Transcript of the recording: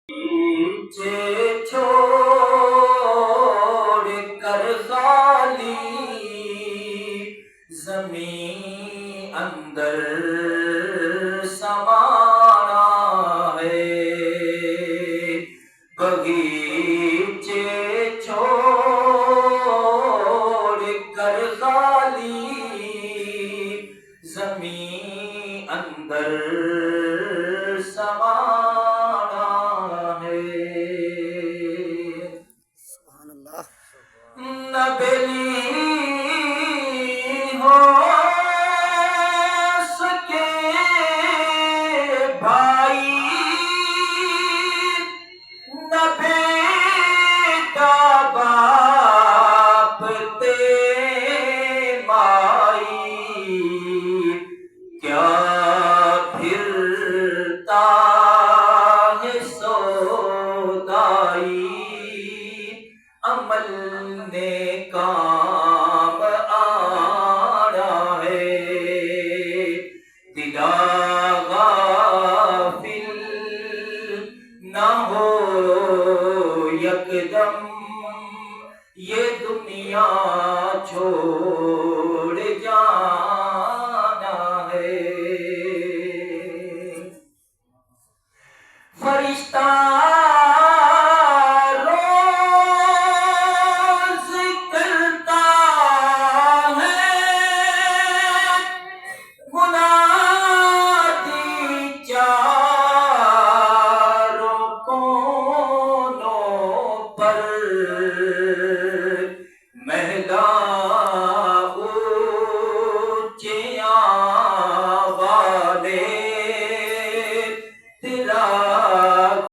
پیچھے چھوڑ کر خالی زمین اندر سمانا ہے، بغیچے چھوڑ کر خالی زمین اندر سمانا ہے۔ سبحان اللہ۔ نہ بلی ہو سکے بھائی، نہ بیٹا باپ تے مائی، کیا پھرتا ہے سودائی، عمل نے کام آنا ہے، دلا غافل نہ ہو یکدم، یہ دنیا چھوڑ جانا ہے۔ فرشتہ